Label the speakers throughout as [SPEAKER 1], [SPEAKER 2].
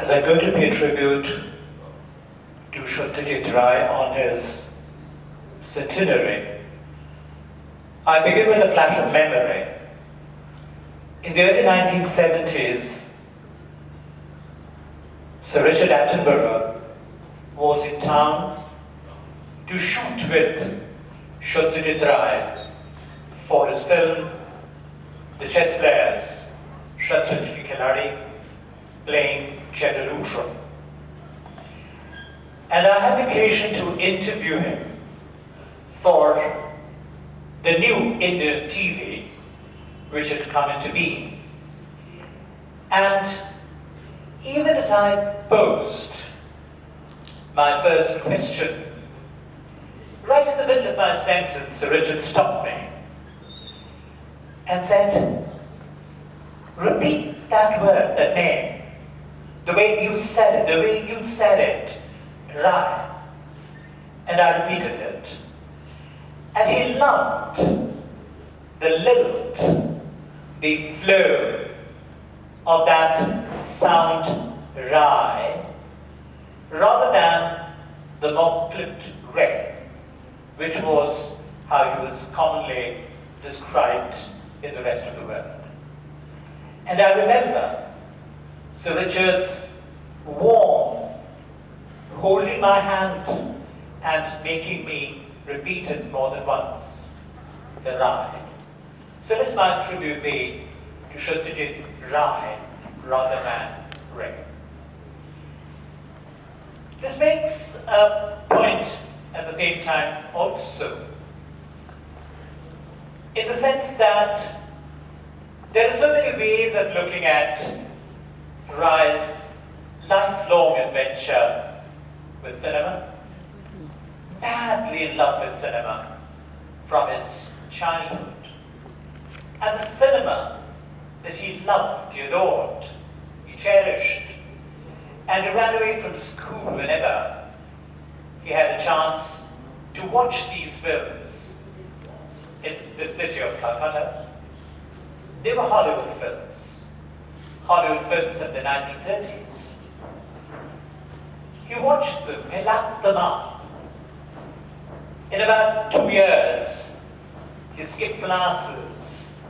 [SPEAKER 1] As I go to pay tribute to Satyajit Ray on his centenary, I begin with a flash of memory. In the early 1970s, Sir Richard Attenborough was in town to shoot with Satyajit Ray for his film The Chess Players, Shatranj Ki Khiladi, playing Cheddarutram. And I had occasion to interview him for the new Indian TV which had come into being. And even as I posed my first question, right in the middle of my sentence, Sir Richard stopped me and said, "Repeat that word, that name, the way you said it, right." And I repeated it. And he loved the lilt, the flow of that sound Rai, rather than the more clipped Ray, which was how he was commonly described in the rest of the world. And I remember Sir Richard's warm holding my hand and making me repeat it more than once, the Rai. So let my tribute be to Satyajit Ray rather than Ray. This makes a point at the same time also, in the sense that there are so many ways of looking at Ray's lifelong adventure with cinema. Badly in love with cinema from his childhood. And the cinema that he loved, he adored, he cherished. And he ran away from school whenever he had a chance to watch these films in the city of Calcutta. They were Hollywood films of the 1930s. He watched them, he lapped them up. In about 2 years, he skipped classes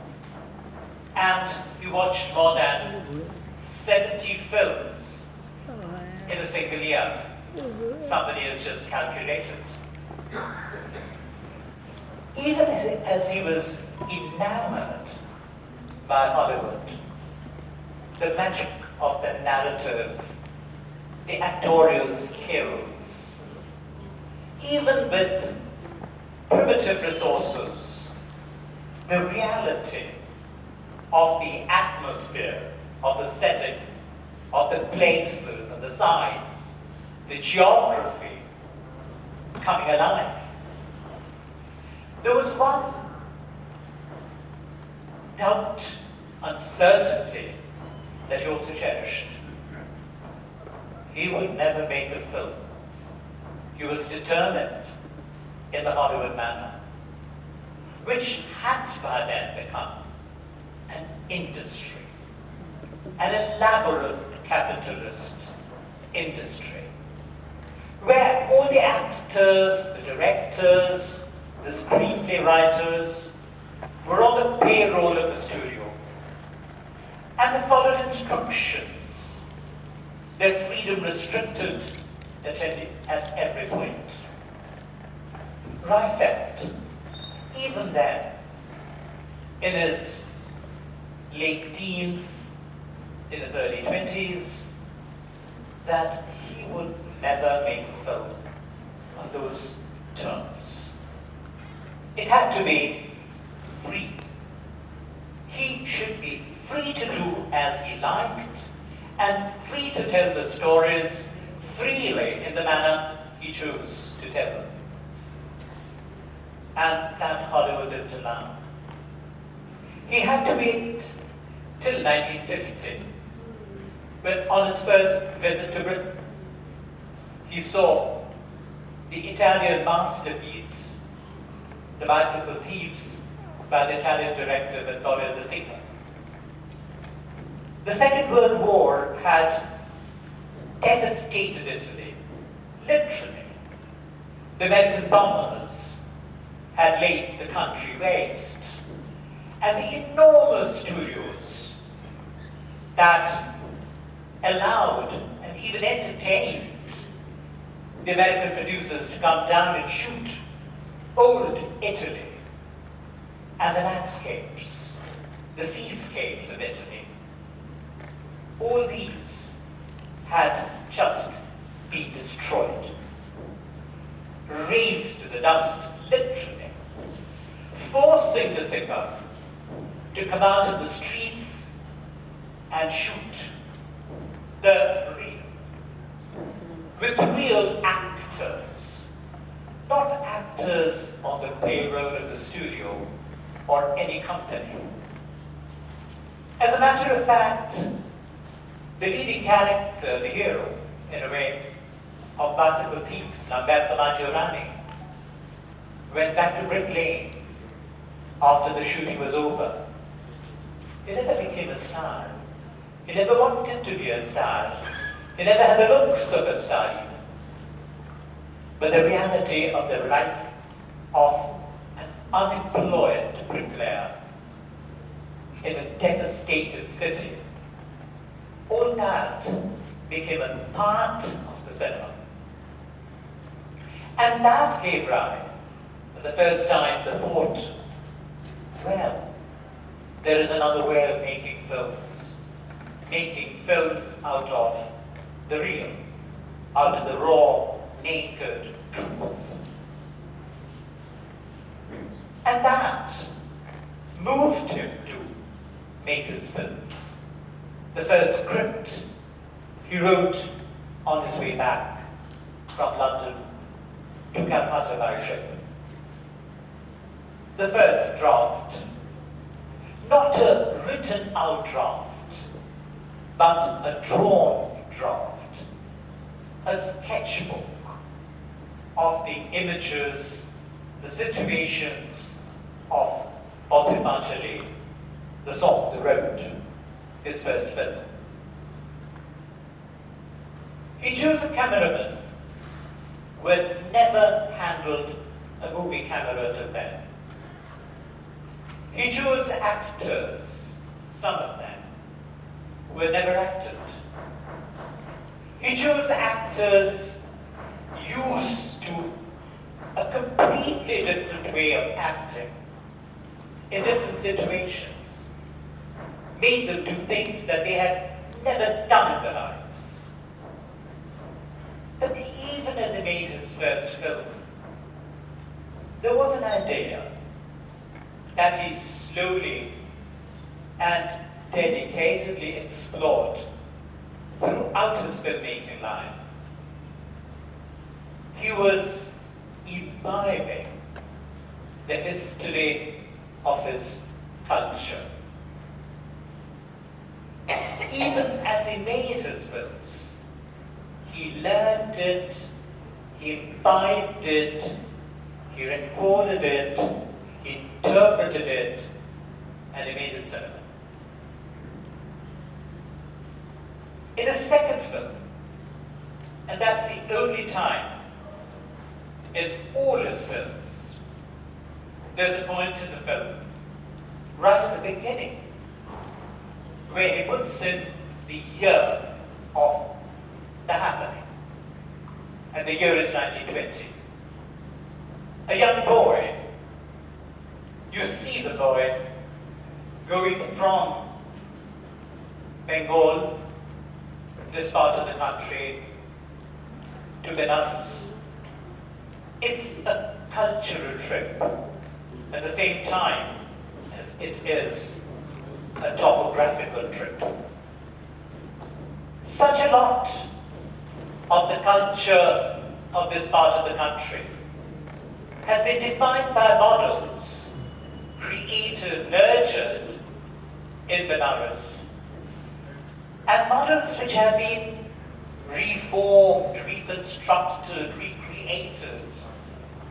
[SPEAKER 1] and he watched more than 70 films in a single year. Somebody has just calculated. Even as he was enamored by Hollywood, the magic of the narrative, the actorial skills, even with primitive resources, the reality of the atmosphere, of the setting, of the places and the sites, the geography coming alive. There was one doubt, uncertainty that he also cherished. He would never make a film. He was determined in the Hollywood manner, which had by then become an industry, an elaborate capitalist industry, where all the actors, the directors, the screenplay writers were on the payroll of the studio, and they followed instructions, their freedom restricted at every point. Rai felt, even then, in his late teens, in his early 20s, that he would never make a film on those terms. It had to be free. He should be free to do as he liked and free to tell the stories freely in the manner he chose to tell them. And that Hollywood didn't allow. He had to wait till 1950, when on his first visit to Britain, he saw the Italian masterpiece, The Bicycle Thieves, by the Italian director Vittorio De Sica. The Second World War had devastated Italy, literally. The American bombers had laid the country waste. And the enormous studios that allowed and even entertained the American producers to come down and shoot old Italy and the landscapes, the seascapes of Italy. All these had just been destroyed, razed to the dust, literally, forcing the singer to come out of the streets and shoot the real, with real actors, not actors on the payroll of the studio or any company. As a matter of fact, the leading character, the hero, in a way, of Bicycle Thieves, Lamberto Maggiorani, went back to Brick Lane after the shooting was over. He never became a star. He never wanted to be a star. He never had the looks of a star even. But the reality of the life of an unemployed bricklayer in a devastated city, all that became a part of the cinema. And that gave rise, for the first time, the thought, well, there is another way of making films out of the real, out of the raw, naked truth. And that moved him to make his films. The first script he wrote on his way back from London to Calcutta by ship. The first draft, not a written out draft, but a drawn draft, a sketchbook of the images, the situations of Botticelli, the song, The Road, his first film. He chose a cameraman who had never handled a movie camera till then. He chose actors, some of them, who had never acted. He chose actors used to a completely different way of acting in different situations, made them do things that they had never done in their lives. But even as he made his first film, there was an idea that he slowly and dedicatedly explored throughout his filmmaking life. He was imbibing the history of his culture. Even as he made his films, he learned it, he imbibed it, he recorded it, he interpreted it, and he made it cinema. In his second film, and that's the only time in all his films, there's a point in the film, right at the beginning, where he puts in the year of the happening. And the year is 1920. A young boy, you see the boy going from Bengal, this part of the country, to Benares. It's a cultural trip at the same time as it is a topographical trip. Such a lot of the culture of this part of the country has been defined by models created, nurtured in Benares, and models which have been reformed, reconstructed, recreated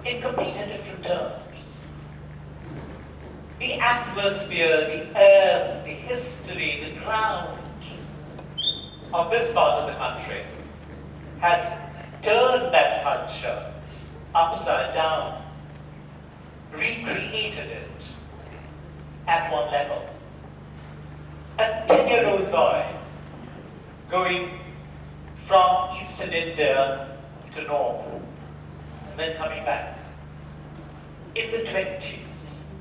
[SPEAKER 1] in completely different terms. The atmosphere, the earth, the history, the ground of this part of the country has turned that culture upside down, recreated it at one level. A 10-year-old boy going from Eastern India to North, and then coming back in the 20s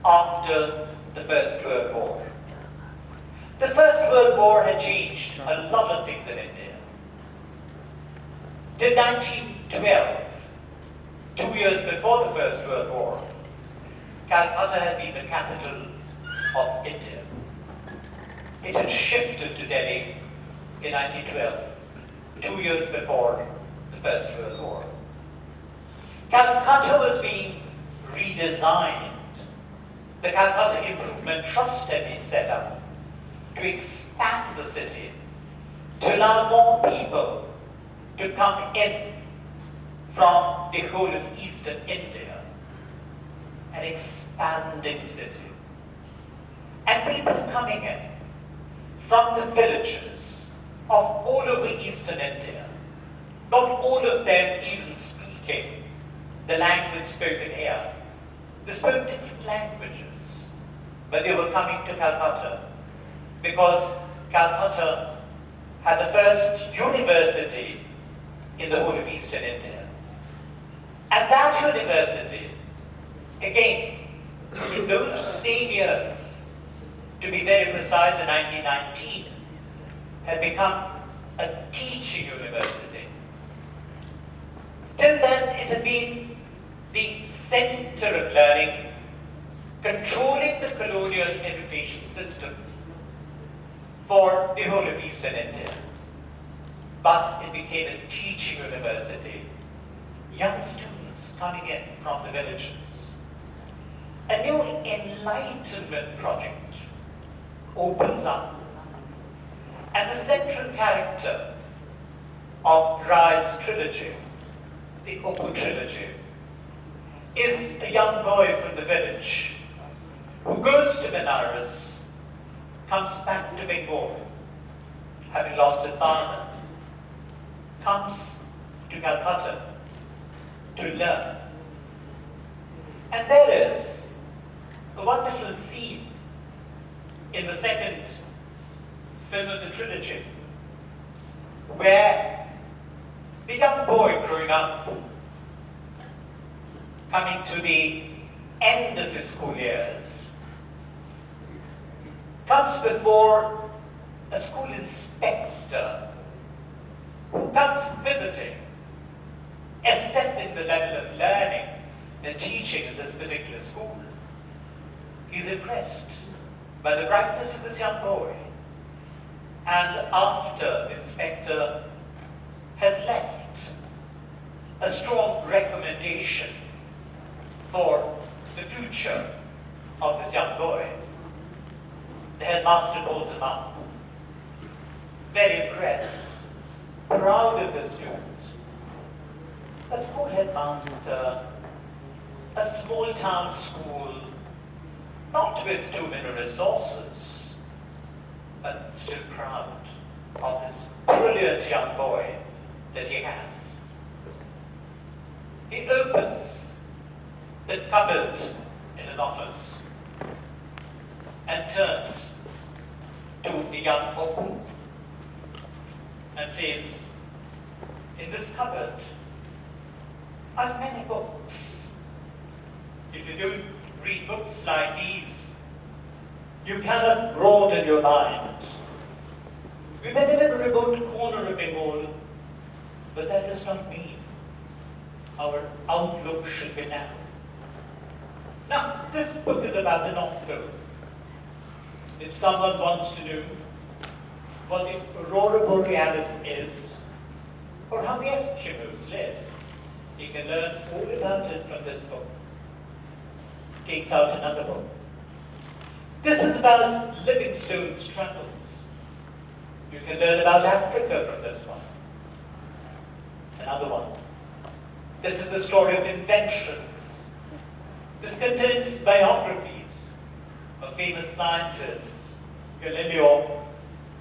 [SPEAKER 1] after the First World War. The First World War had changed a lot of things in India. Till 1912, 2 years before the First World War, Calcutta had been the capital of India. It had shifted to Delhi in 1912, 2 years before the First World War. Calcutta was being redesigned. The Calcutta Improvement Trust had been set up to expand the city, to allow more people to come in from the whole of Eastern India, an expanding city. And people coming in from the villages of all over Eastern India, not all of them even speaking the language spoken here. They spoke different languages, but they were coming to Calcutta because Calcutta had the first university in the whole of Eastern India. And that university, again, in those same years, to be very precise, in 1919, had become a teaching university. Till then, it had been the center of learning, controlling the colonial education system for the whole of Eastern India. But it became a teaching university. Young students coming in from the villages. A new enlightenment project opens up. And the central character of Rai's trilogy, the Opus trilogy, is a young boy from the village who goes to Benares, comes back to Bengal, having lost his father, comes to Calcutta to learn. And there is a wonderful scene in the second film of the trilogy where the young boy growing up, coming to the end of his school years, comes before a school inspector who comes visiting, assessing the level of learning and teaching in this particular school. He's impressed by the brightness of this young boy. And after the inspector has left a strong recommendation for the future of this young boy, the headmaster calls him up, very impressed, proud of the student. A school headmaster, a small town school, not with too many resources, but still proud of this brilliant young boy that he has. He opens the cupboard in his office and turns to the young Opus and says, in this cupboard, I've many books. If you don't read books like these, you cannot broaden your mind. We may live in a remote corner of Bengal, but that does not mean our outlook should be narrow. Now, this book is about the North Pole. If someone wants to know what the Aurora Borealis is, or how the Eskimos live, he can learn all about it from this book. Takes out another book. This is about Livingstone's travels. You can learn about Africa from this one. Another one. This is the story of inventions. This contains biographies of famous scientists, Galileo,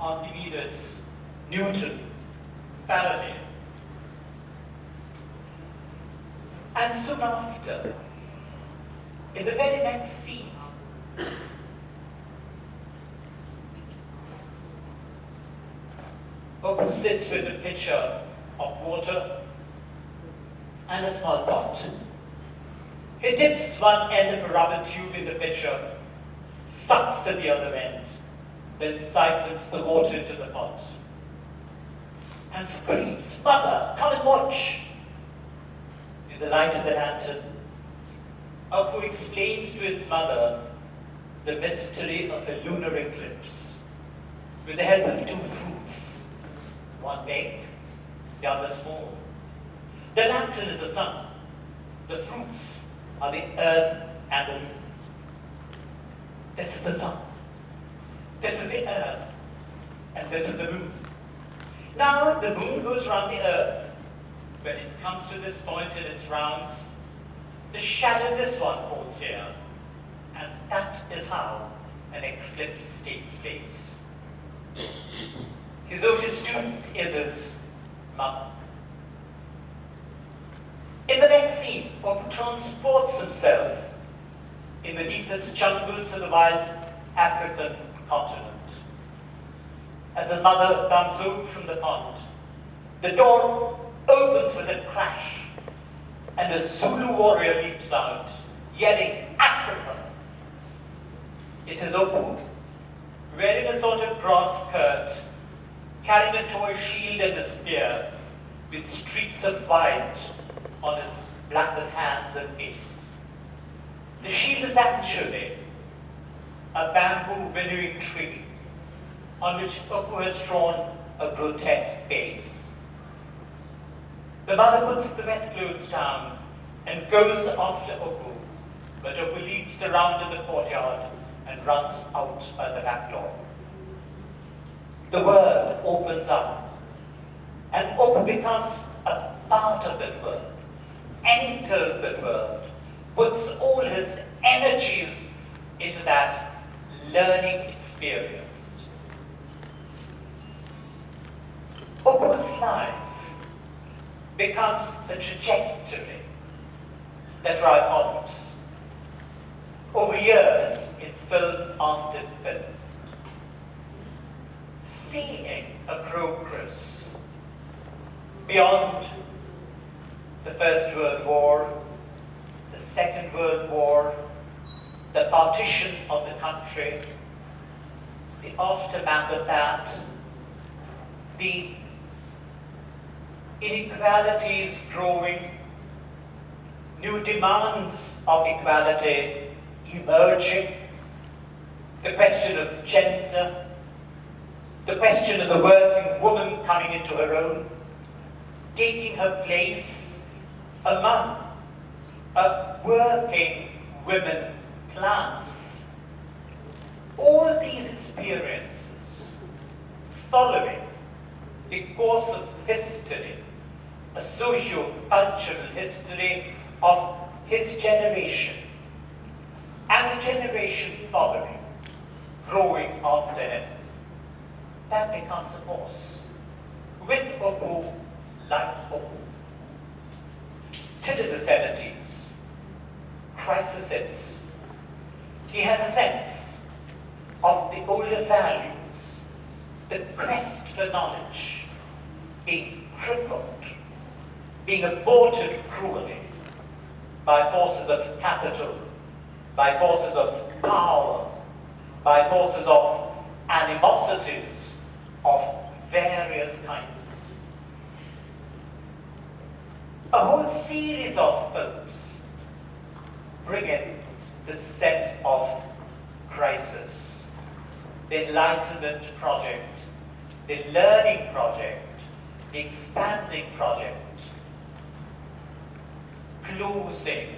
[SPEAKER 1] Archimedes, Newton, Faraday, And soon after, in the very next scene, Opu sits with a pitcher of water and a small pot. He dips one end of a rubber tube in the pitcher, sucks at the other end, then siphons the water into the pot, and screams, "Mother, come and watch!" In the light of the lantern, Opu explains to his mother the mystery of a lunar eclipse with the help of two fruits, one big, the other small. The lantern is the sun, the fruits are the earth and the moon. This is the sun, this is the earth, and this is the moon. Now the moon goes round the earth. When it comes to this point in its rounds, the shadow of this one falls here, and that is how an eclipse takes place. His only student is his mother. In the next scene, Opu transports himself in the deepest jungles of the wild African continent. As his mother comes home from the pond, the door opens with a crash, and a Zulu warrior leaps out, yelling, "Africa!" It is Opu, wearing a sort of grass skirt, carrying a toy shield and a spear, with streaks of white on his blackened hands and face. The shield is actually a bamboo winnowing tree on which Opu has drawn a grotesque face. The mother puts the wet clothes down and goes after Opu, but Opu leaps around in the courtyard and runs out by the back door. The world opens up, and Opu becomes a part of that world, enters that world, puts all his energies into that learning experience. Opu's life becomes the trajectory that Rai follows over years in film after film, seeing a progress beyond the First World War, the Second World War, the partition of the country, the aftermath of that, the inequalities growing, new demands of equality emerging, the question of gender, the question of the working woman coming into her own, taking her place among a working women class. All these experiences following the course of history, a socio-cultural history of his generation and the generation following, growing after him. That becomes a force. With Opu, like Opu. Till in the 70s, crisis hits. He has a sense of the older values, the quest for knowledge, being crippled, being aborted cruelly by forces of capital, by forces of power, by forces of animosities of various kinds. A whole series of films bring in the sense of crisis, the Enlightenment project, the learning project, the expanding project, closing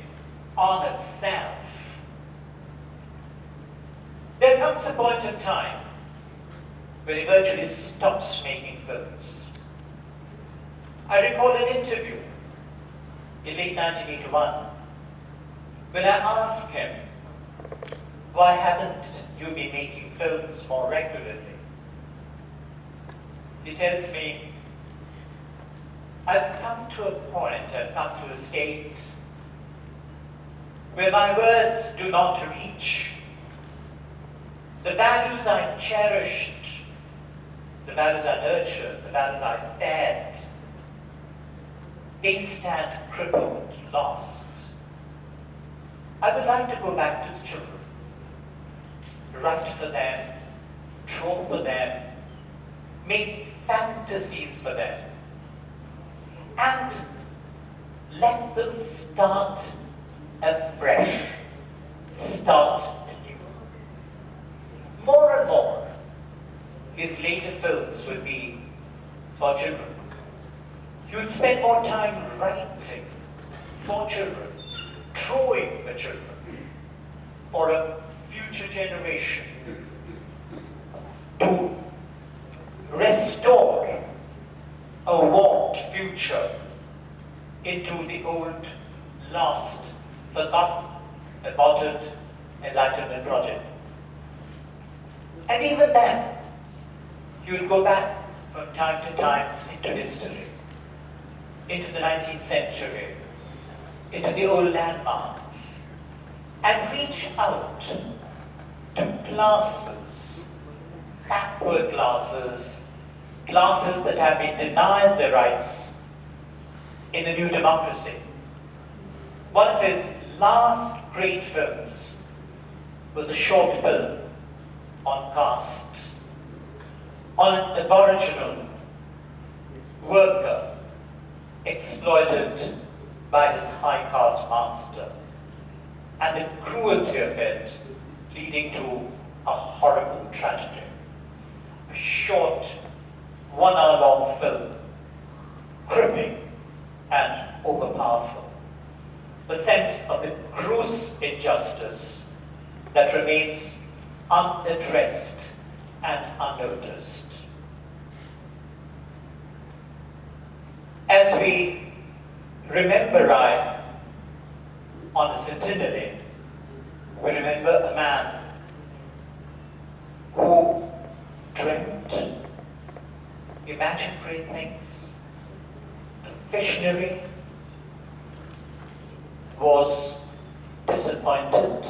[SPEAKER 1] on itself. There comes a point in time when he virtually stops making films. I recall an interview in late 1981 when I asked him, why haven't you been making films more regularly? He tells me, I've come to a point, I've come to a state where my words do not reach. The values I cherished, the values I nurtured, the values I fed, they stand crippled, lost. I would like to go back to the children, write for them, draw for them, make fantasies for them, and let them start afresh, start anew. More and more, his later films will be for children. He would spend more time writing for children, drawing for children, for a future generation, to restore a warped future into the old, lost, forgotten, aborted Enlightenment project. And even then, he would go back from time to time into history, into the 19th century, into the old landmarks, and reach out to classes, backward classes, classes that have been denied their rights in the new democracy. One of his last great films was a short film on caste, on an Aboriginal worker exploited by his high caste master, and the cruelty of it leading to a horrible tragedy. A short, 1 hour long film, gripping and overpowerful. The sense of the gross injustice that remains unaddressed and unnoticed. As we remember on the centenary, we remember a man who dreamt, imagined great things, a visionary, was disappointed,